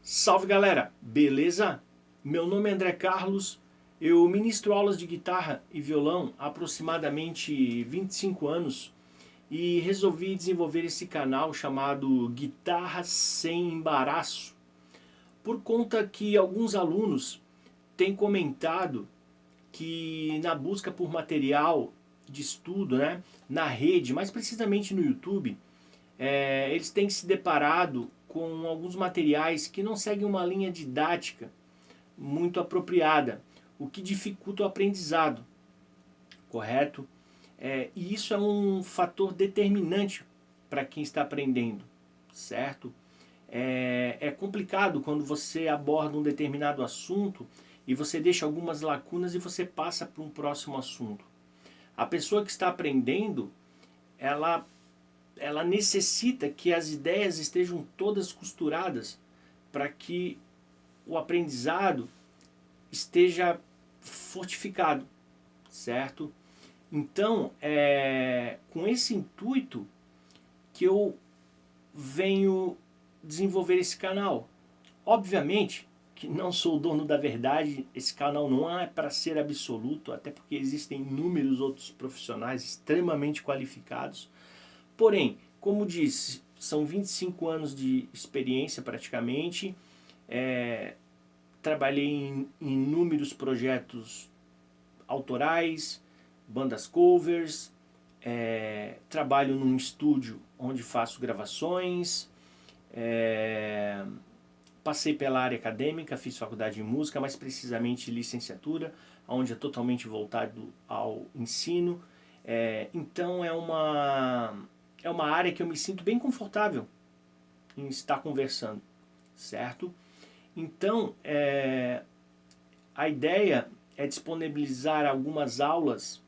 Salve galera, beleza? Meu nome é André Carlos, eu ministro aulas de guitarra e violão há aproximadamente 25 anos e resolvi desenvolver esse canal chamado Guitarra Sem Embaraço, por conta que alguns alunos têm comentado que na busca por material de estudo, na rede, mais precisamente no YouTube, eles têm se deparado com alguns materiais que não seguem uma linha didática muito apropriada, o que dificulta o aprendizado, correto? E isso é um fator determinante para quem está aprendendo, certo? É complicado quando você aborda um determinado assunto e você deixa algumas lacunas e você passa para um próximo assunto. A pessoa que está aprendendo, ela necessita que as ideias estejam todas costuradas para que o aprendizado esteja fortificado, certo? Então, com esse intuito que eu venho desenvolver esse canal. Obviamente que não sou o dono da verdade, esse canal não é para ser absoluto, até porque existem inúmeros outros profissionais extremamente qualificados. Porém, como disse, são 25 anos de experiência praticamente, trabalhei em inúmeros projetos autorais, bandas covers, trabalho num estúdio onde faço gravações, passei pela área acadêmica, fiz faculdade de música, mais precisamente licenciatura, onde é totalmente voltado ao ensino. Então é uma área que eu me sinto bem confortável em estar conversando, certo? Então, a ideia é disponibilizar algumas aulas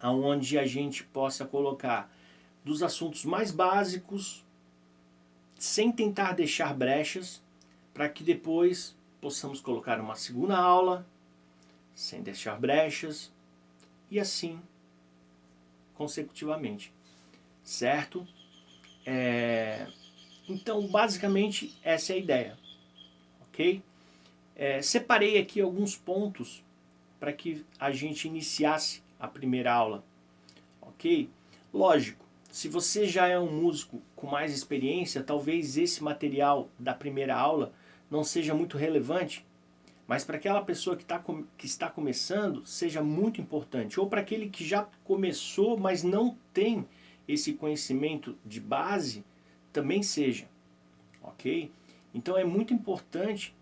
onde a gente possa colocar dos assuntos mais básicos, sem tentar deixar brechas, para que depois possamos colocar uma segunda aula, sem deixar brechas, e assim consecutivamente, certo? Então, basicamente, essa é a ideia, ok? Separei aqui alguns pontos para que a gente iniciasse a primeira aula, ok? Lógico, se você já é um músico com mais experiência, talvez esse material da primeira aula não seja muito relevante, mas para aquela pessoa que está começando, seja muito importante. Ou para aquele que já começou, mas não tem esse conhecimento de base, também seja, ok? Então é muito importante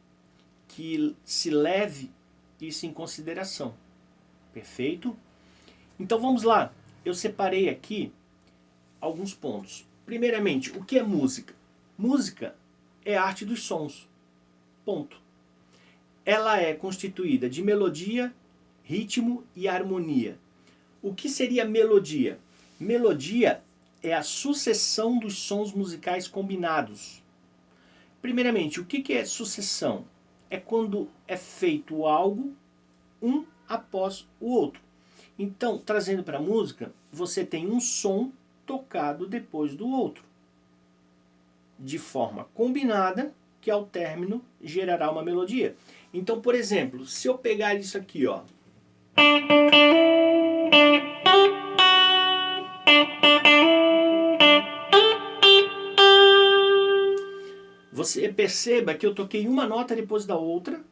que se leve isso em consideração, perfeito? Então vamos lá, eu separei aqui alguns pontos. Primeiramente, o que é música? Música é a arte dos sons, ponto. Ela é constituída de melodia, ritmo e harmonia. O que seria melodia? Melodia é a sucessão dos sons musicais combinados. Primeiramente, o que é sucessão? É quando é feito algo um após o outro. Então, trazendo para a música, você tem um som tocado depois do outro, de forma combinada, que ao término gerará uma melodia. Então, por exemplo, se eu pegar isso aqui, ó, você perceba que eu toquei uma nota depois da outra,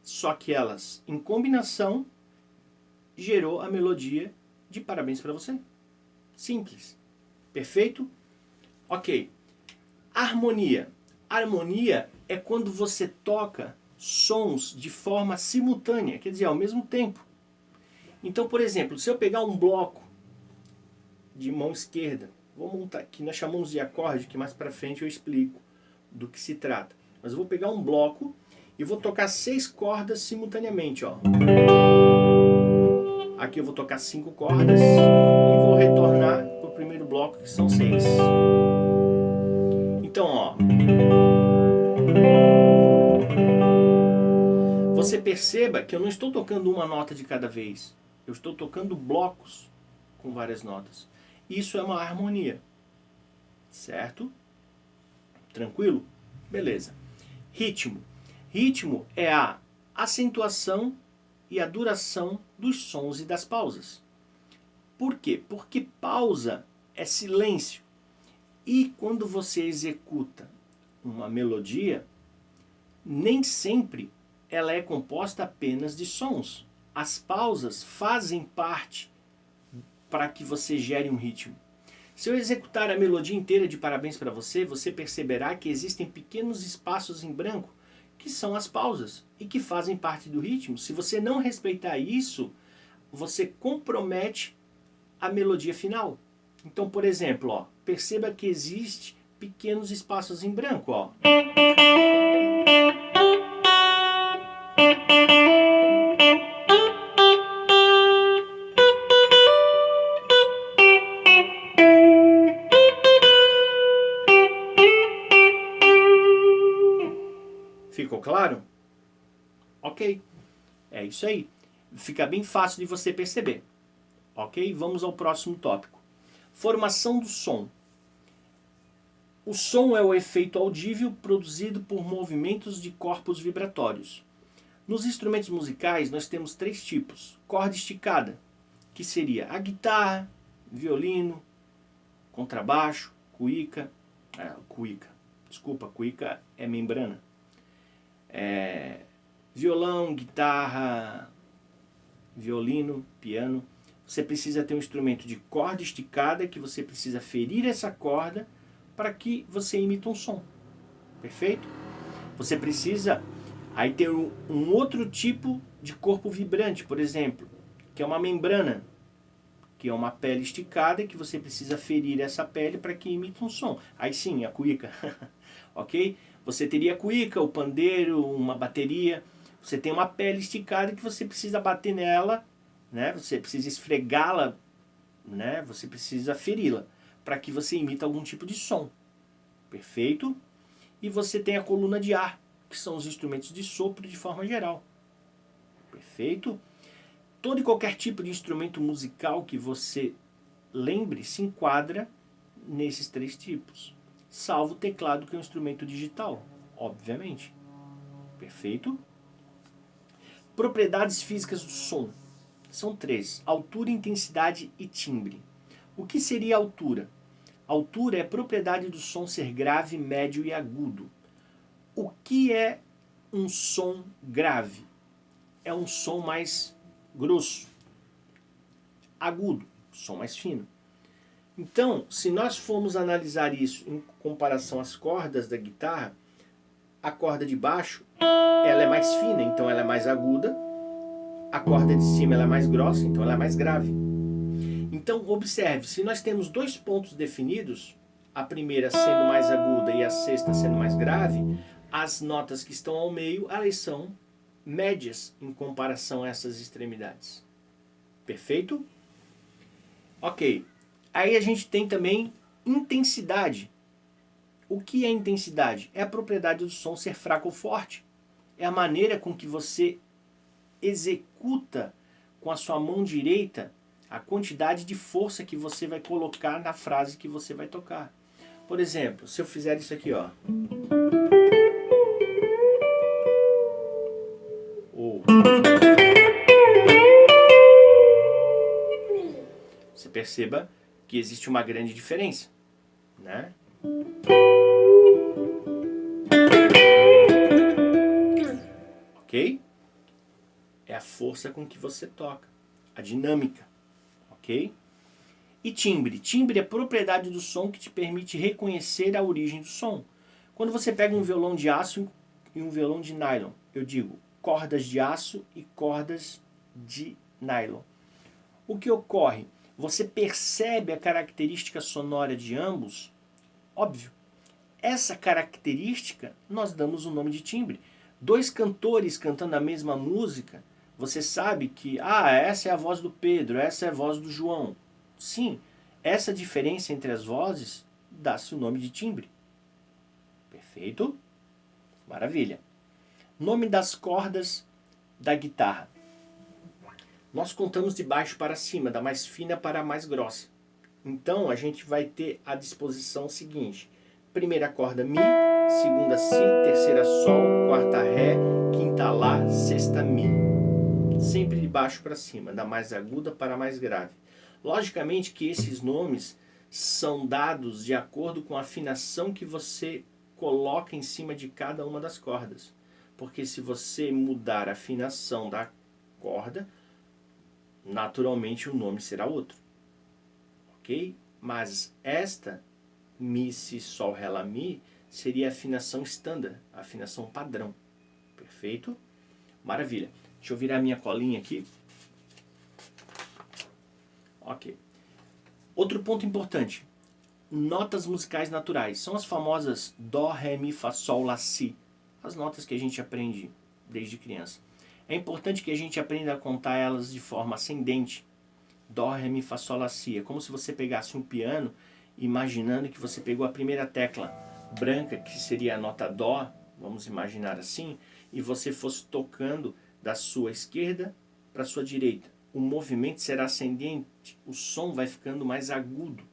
só que elas, em combinação, gerou a melodia de Parabéns para Você. Simples. Perfeito? Ok. Harmonia. Harmonia é quando você toca sons de forma simultânea, quer dizer, ao mesmo tempo. Então, por exemplo, se eu pegar um bloco de mão esquerda, vou montar aqui, nós chamamos de acorde, que mais para frente eu explico do que se trata. Mas eu vou pegar um bloco e vou tocar 6 cordas simultaneamente, ó. Aqui eu vou tocar 5 cordas e vou retornar para o primeiro bloco, que são 6. Então, ó, você perceba que eu não estou tocando uma nota de cada vez. Eu estou tocando blocos com várias notas. Isso é uma harmonia. Certo? Tranquilo? Beleza. Ritmo. Ritmo é a acentuação e a duração dos sons e das pausas. Por quê? Porque pausa é silêncio. E quando você executa uma melodia, nem sempre ela é composta apenas de sons. As pausas fazem parte para que você gere um ritmo. Se eu executar a melodia inteira de Parabéns para você, você perceberá que existem pequenos espaços em branco, que são as pausas, e que fazem parte do ritmo. Se você não respeitar isso, você compromete a melodia final. Então, por exemplo, ó, perceba que existe pequenos espaços em branco. Ó. Ficou claro? Ok, é isso aí. Fica bem fácil de você perceber. Ok? Vamos ao próximo tópico. Formação do som. O som é o efeito audível produzido por movimentos de corpos vibratórios. Nos instrumentos musicais nós temos 3 tipos. Corda esticada, que seria a guitarra, violino, contrabaixo, cuíca. Cuíca é membrana. Violão, guitarra, violino, piano. Você precisa ter um instrumento de corda esticada, que você precisa ferir essa corda para que você imite um som. Perfeito? Você precisa aí ter um outro tipo de corpo vibrante, por exemplo, que é uma membrana, que é uma pele esticada, que você precisa ferir essa pele para que imite um som. Aí sim, a cuíca. Ok? Você teria a cuíca, o pandeiro, uma bateria. Você tem uma pele esticada que você precisa bater nela, né? Você precisa esfregá-la, né? Você precisa feri-la para que você imita algum tipo de som. Perfeito? E você tem a coluna de ar, que são os instrumentos de sopro de forma geral. Perfeito? Todo e qualquer tipo de instrumento musical que você lembre se enquadra nesses 3 tipos. Salvo o teclado, que é um instrumento digital, obviamente. Perfeito? Propriedades físicas do som. São 3. Altura, intensidade e timbre. O que seria altura? Altura é a propriedade do som ser grave, médio e agudo. O que é um som grave? É um som mais grosso. Agudo, som mais fino. Então, se nós formos analisar isso em comparação às cordas da guitarra, a corda de baixo ela é mais fina, então ela é mais aguda. A corda de cima ela é mais grossa, então ela é mais grave. Então, observe, se nós temos 2 pontos definidos, a primeira sendo mais aguda e a sexta sendo mais grave, as notas que estão ao meio, elas são médias em comparação a essas extremidades. Perfeito? Ok. Aí a gente tem também intensidade. O que é intensidade? É a propriedade do som ser fraco ou forte. É a maneira com que você executa com a sua mão direita a quantidade de força que você vai colocar na frase que você vai tocar. Por exemplo, se eu fizer isso aqui, ó. Ou você perceba que existe uma grande diferença, né? Ok? É a força com que você toca, a dinâmica, ok? E timbre. Timbre é a propriedade do som que te permite reconhecer a origem do som. Quando você pega um violão de aço e um violão de nylon, eu digo cordas de aço e cordas de nylon. O que ocorre? Você percebe a característica sonora de ambos? Óbvio. Essa característica nós damos o nome de timbre. 2 cantores cantando a mesma música, você sabe que essa é a voz do Pedro, essa é a voz do João. Sim, essa diferença entre as vozes dá-se o nome de timbre. Perfeito? Maravilha. Nome das cordas da guitarra. Nós contamos de baixo para cima, da mais fina para a mais grossa. Então a gente vai ter a disposição seguinte. Primeira corda Mi, segunda Si, terceira Sol, quarta Ré, quinta Lá, sexta Mi. Sempre de baixo para cima, da mais aguda para a mais grave. Logicamente que esses nomes são dados de acordo com a afinação que você coloca em cima de cada uma das cordas. Porque se você mudar a afinação da corda, naturalmente o nome será outro. Ok? Mas esta, Mi, Si, Sol, Ré, Lá, Mi, seria a afinação standard, a afinação padrão. Perfeito? Maravilha. Deixa eu virar minha colinha aqui. Ok. Outro ponto importante. Notas musicais naturais. São as famosas Dó, Ré, Mi, Fá, Sol, Lá, Si. As notas que a gente aprende desde criança. É importante que a gente aprenda a contar elas de forma ascendente. Dó, Ré, Mi, Fá, Sol, Lá, Si. É como se você pegasse um piano, imaginando que você pegou a primeira tecla branca, que seria a nota Dó, vamos imaginar assim, e você fosse tocando da sua esquerda para a sua direita. O movimento será ascendente, o som vai ficando mais agudo.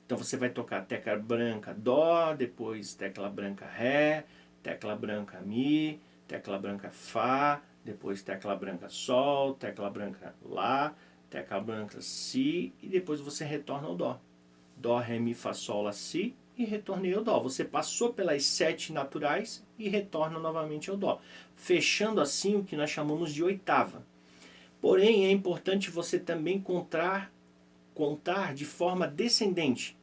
Então você vai tocar tecla branca Dó, depois tecla branca Ré, tecla branca Mi, tecla branca Fá, depois tecla branca Sol, tecla branca Lá, tecla branca Si, e depois você retorna ao Dó. Dó, Ré, Mi, Fá, Sol, Lá, Si, e retornei ao Dó. Você passou pelas 7 naturais e retorna novamente ao Dó, fechando assim o que nós chamamos de oitava. Porém, é importante você também contar de forma descendente.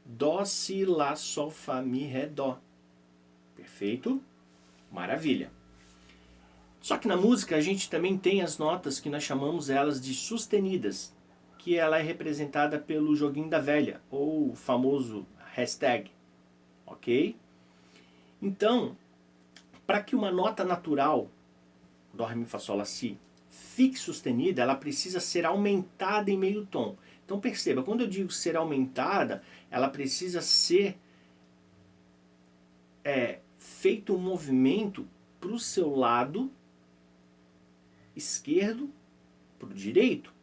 Dó, Si, Lá, Sol, Fá, Mi, Ré, Dó. Perfeito? Maravilha. Só que na música a gente também tem as notas que nós chamamos elas de sustenidas, que ela é representada pelo joguinho da velha, ou o famoso hashtag, ok? Então, para que uma nota natural, Dó, Ré, Mi, Fá, Sol, Lá, Si, fique sustenida, ela precisa ser aumentada em meio tom. Então perceba, quando eu digo ser aumentada, ela precisa ser feito um movimento para o seu lado esquerdo, para o direito.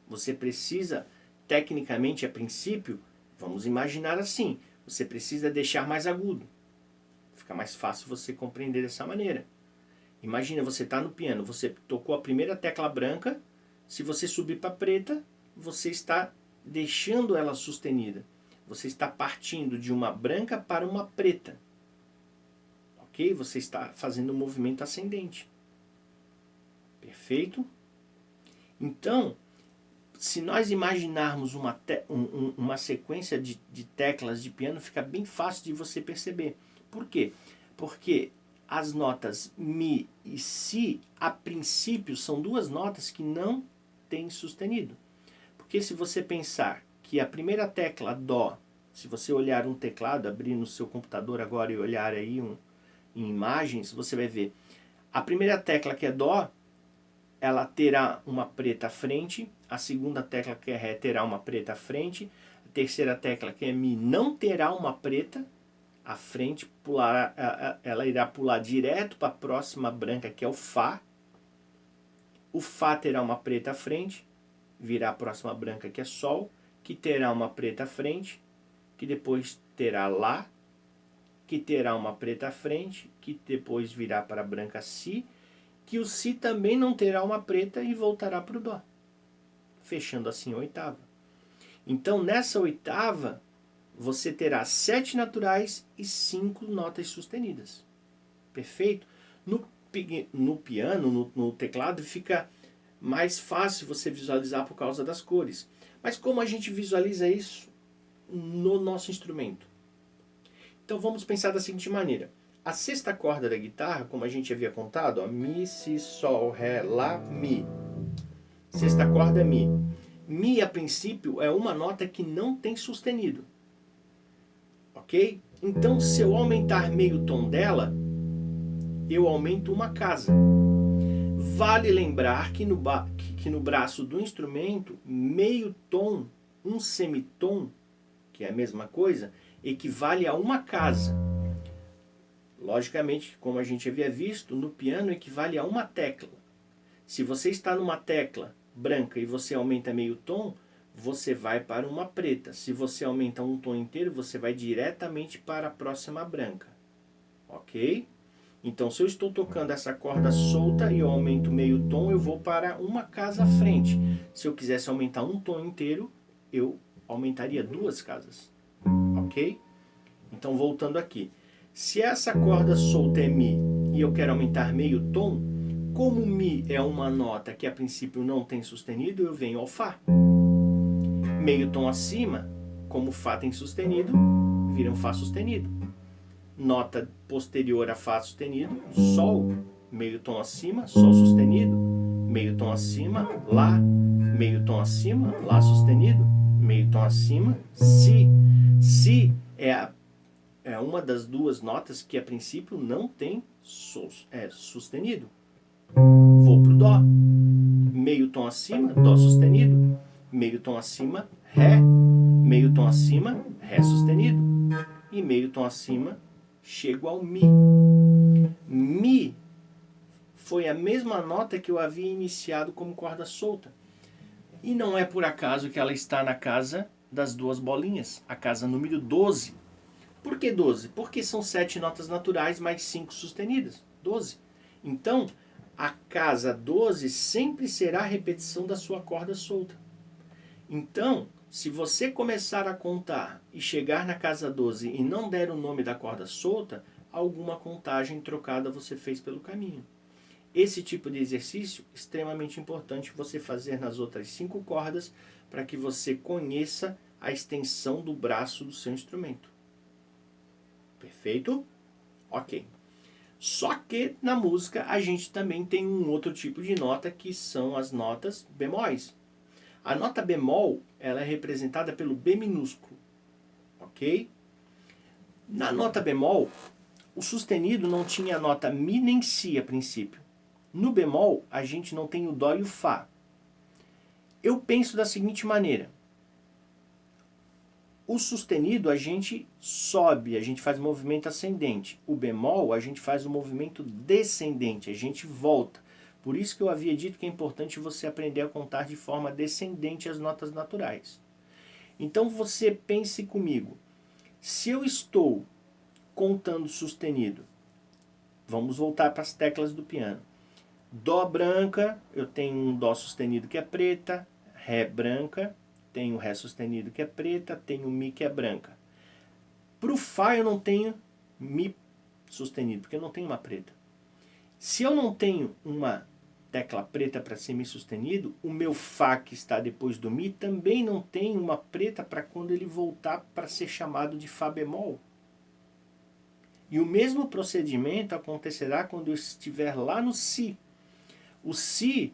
Você precisa, tecnicamente, a princípio, vamos imaginar assim, você precisa deixar mais agudo. Fica mais fácil você compreender dessa maneira. Imagina, você está no piano, você tocou a primeira tecla branca, se você subir para a preta, você está deixando ela sustenida. Você está partindo de uma branca para uma preta. Ok? Você está fazendo um movimento ascendente. Perfeito? Então, se nós imaginarmos uma sequência de teclas de piano, fica bem fácil de você perceber. Por quê? Porque as notas Mi e Si, a princípio, são duas notas que não têm sustenido. Porque se você pensar que a primeira tecla Dó, se você olhar um teclado, abrir no seu computador agora e olhar aí em imagens, você vai ver. A primeira tecla que é Dó, ela terá uma preta à frente, a segunda tecla que é Ré terá uma preta à frente, a terceira tecla que é Mi não terá uma preta à frente, ela irá pular direto para a próxima branca que é o Fá. O Fá terá uma preta à frente, virá a próxima branca que é Sol, que terá uma preta à frente, que depois terá Lá, que terá uma preta à frente, que depois virá para a branca Si, que o Si também não terá uma preta e voltará para o Dó, fechando assim a oitava. Então, nessa oitava, você terá 7 naturais e 5 notas sustenidas. Perfeito? No piano, no teclado, fica mais fácil você visualizar por causa das cores. Mas como a gente visualiza isso no nosso instrumento? Então vamos pensar da seguinte maneira. A sexta corda da guitarra, como a gente havia contado, ó, Mi, Si, Sol, Ré, Lá, Mi. Sexta corda é Mi. Mi, a princípio, é uma nota que não tem sustenido. Ok? Então, se eu aumentar meio tom dela, eu aumento uma casa. Vale lembrar que no braço do instrumento, meio tom, um semitom, que é a mesma coisa, equivale a uma casa. Logicamente, como a gente havia visto, no piano equivale a uma tecla. Se você está numa tecla branca e você aumenta meio tom, você vai para uma preta. Se você aumenta um tom inteiro, você vai diretamente para a próxima branca. ok? Então, se eu estou tocando essa corda solta e eu aumento meio tom, eu vou para uma casa à frente. Se eu quisesse aumentar um tom inteiro, eu aumentaria 2 casas, ok? Então, voltando aqui. Se essa corda solta é Mi e eu quero aumentar meio tom, como Mi é uma nota que a princípio não tem sustenido, eu venho ao Fá. Meio tom acima, como Fá tem sustenido, vira um Fá sustenido. Nota posterior a Fá sustenido, Sol. Meio tom acima, Sol sustenido. Meio tom acima, Lá. Meio tom acima, Lá sustenido. Meio tom acima, Si. Si é uma das 2 notas que a princípio não tem sustenido. Vou pro Dó. Meio tom acima, Dó sustenido. Meio tom acima, Ré. Meio tom acima, Ré sustenido. E meio tom acima, chego ao Mi. Mi foi a mesma nota que eu havia iniciado como corda solta. E não é por acaso que ela está na casa das 2 bolinhas, a casa número 12. Por que 12? Porque são 7 notas naturais mais 5 sustenidas. 12. Então, a casa 12 sempre será a repetição da sua corda solta. Então, se você começar a contar e chegar na casa 12 e não der o nome da corda solta, alguma contagem trocada você fez pelo caminho. Esse tipo de exercício é extremamente importante você fazer nas outras 5 cordas para que você conheça a extensão do braço do seu instrumento. Perfeito? Ok. Só que na música a gente também tem um outro tipo de nota que são as notas bemóis. A nota bemol ela é representada pelo B minúsculo, ok? Na nota bemol, o sustenido não tinha a nota Mi nem Si a princípio. No bemol, a gente não tem o Dó e o Fá. Eu penso da seguinte maneira. O sustenido a gente sobe, a gente faz movimento ascendente. O bemol a gente faz o movimento descendente, a gente volta. Por isso que eu havia dito que é importante você aprender a contar de forma descendente as notas naturais. Então você pense comigo. Se eu estou contando sustenido, vamos voltar para as teclas do piano. Dó branca, eu tenho um Dó sustenido que é preta, Ré branca, tenho Ré sustenido que é preta, tenho Mi que é branca. Para o Fá eu não tenho Mi sustenido, porque eu não tenho uma preta. Se eu não tenho uma tecla preta para ser Mi sustenido, o meu Fá que está depois do Mi também não tem uma preta para quando ele voltar para ser chamado de Fá bemol. E o mesmo procedimento acontecerá quando eu estiver lá no Si. O Si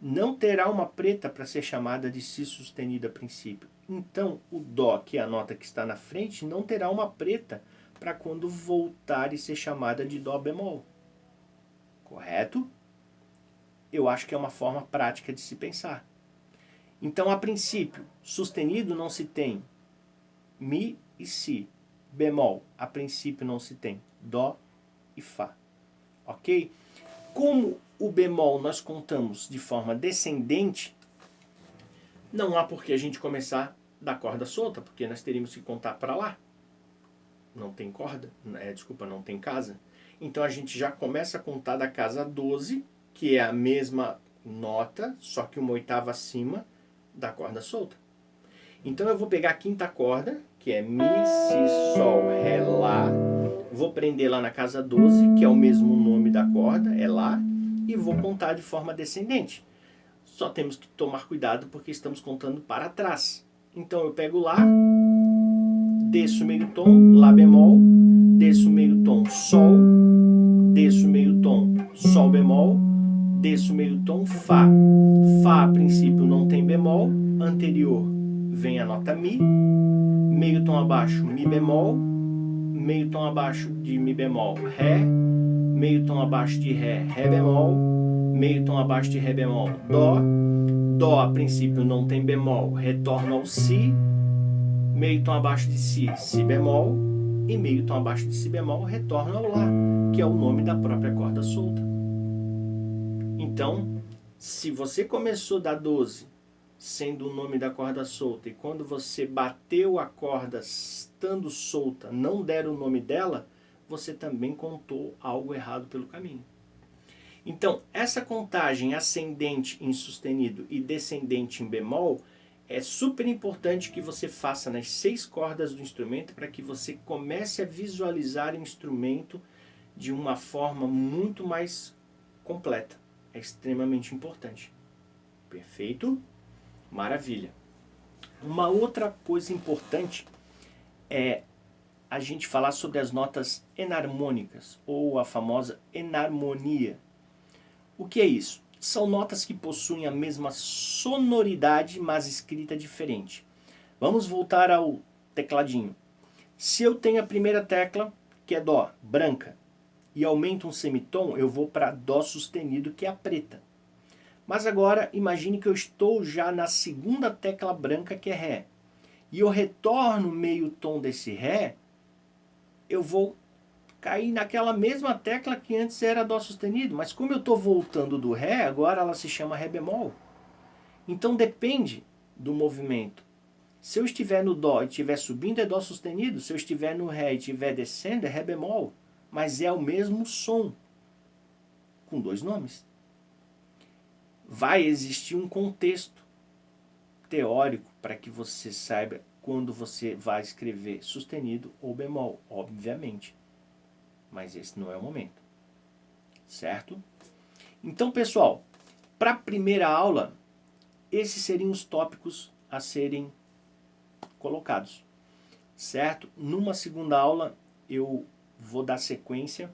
não terá uma preta para ser chamada de Si sustenido a princípio. Então, o Dó, que é a nota que está na frente, não terá uma preta para quando voltar e ser chamada de Dó bemol. Correto? Eu acho que é uma forma prática de se pensar. Então, a princípio, sustenido não se tem Mi e Si. Bemol, a princípio não se tem Dó e Fá. Ok? Como o bemol nós contamos de forma descendente, não há por que a gente começar da corda solta, porque nós teríamos que contar para lá. Não tem corda, não tem casa. Então a gente já começa a contar da casa 12, que é a mesma nota, só que uma oitava acima da corda solta. Então eu vou pegar a quinta corda, que é Mi, Si, Sol, Ré, Lá. Vou prender lá na casa 12, que é o mesmo nome da corda, é Lá. E vou contar de forma descendente. Só temos que tomar cuidado porque estamos contando para trás. Então eu pego Lá, desço meio tom, Lá bemol, desço meio tom, Sol, desço meio tom, Sol bemol, desço meio tom, Fá. Fá a princípio não tem bemol, anterior vem a nota Mi, meio tom abaixo Mi bemol, meio tom abaixo de Mi bemol, Ré, meio tom abaixo de Ré, Ré bemol, meio tom abaixo de Ré bemol, Dó. Dó a princípio não tem bemol, retorna ao Si, meio tom abaixo de Si, Si bemol, e meio tom abaixo de Si bemol retorna ao Lá, que é o nome da própria corda solta. Então, se você começou da 12 sendo o nome da corda solta, e quando você bateu a corda estando solta, não der o nome dela, você também contou algo errado pelo caminho. Então, essa contagem ascendente em sustenido e descendente em bemol é super importante que você faça nas 6 cordas do instrumento para que você comece a visualizar o instrumento de uma forma muito mais completa. É extremamente importante. Perfeito? Maravilha. Uma outra coisa importante é a gente falar sobre as notas enarmônicas, ou a famosa enarmonia. O que é isso? São notas que possuem a mesma sonoridade, mas escrita diferente. Vamos voltar ao tecladinho. Se eu tenho a primeira tecla, que é Dó, branca, e aumento um semitom, eu vou para Dó sustenido, que é a preta. Mas agora, imagine que eu estou já na segunda tecla branca, que é Ré. E eu retorno meio tom desse Ré, eu vou cair naquela mesma tecla que antes era Dó sustenido. Mas como eu estou voltando do Ré, agora ela se chama Ré bemol. Então depende do movimento. Se eu estiver no Dó e estiver subindo, é Dó sustenido. Se eu estiver no Ré e estiver descendo, é Ré bemol. Mas é o mesmo som, com 2 nomes. Vai existir um contexto teórico para que você saiba quando você vai escrever sustenido ou bemol, obviamente. Mas esse não é o momento, certo? Então, pessoal, para a primeira aula, esses seriam os tópicos a serem colocados, certo? Numa segunda aula, eu vou dar sequência.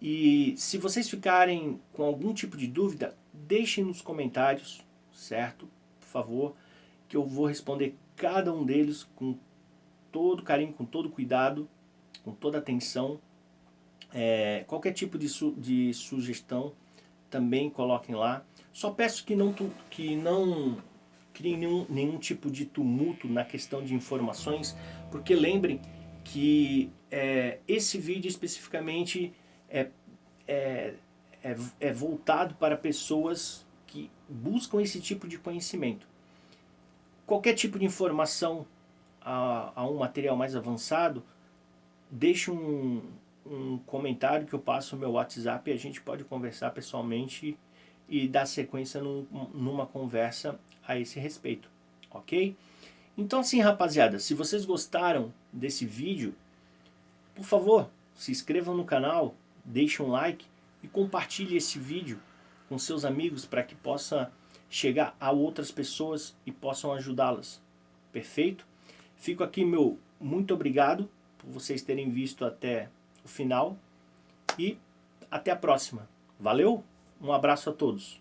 E se vocês ficarem com algum tipo de dúvida, deixem nos comentários, certo? Por favor, que eu vou responder cada um deles com todo carinho, com todo cuidado, com toda atenção. Qualquer tipo de sugestão, também coloquem lá. Só peço que não criem nenhum tipo de tumulto na questão de informações, porque lembrem que esse vídeo especificamente é voltado para pessoas que buscam esse tipo de conhecimento. Qualquer tipo de informação a um material mais avançado, deixe um comentário que eu passo no meu WhatsApp e a gente pode conversar pessoalmente e dar sequência numa conversa a esse respeito, ok? Então assim, rapaziada, se vocês gostaram desse vídeo, por favor, se inscrevam no canal, deixem um like e compartilhe esse vídeo com seus amigos para que possa chegar a outras pessoas e possam ajudá-las. Perfeito? Fico aqui meu muito obrigado por vocês terem visto até o final e até a próxima. Valeu? Um abraço a todos.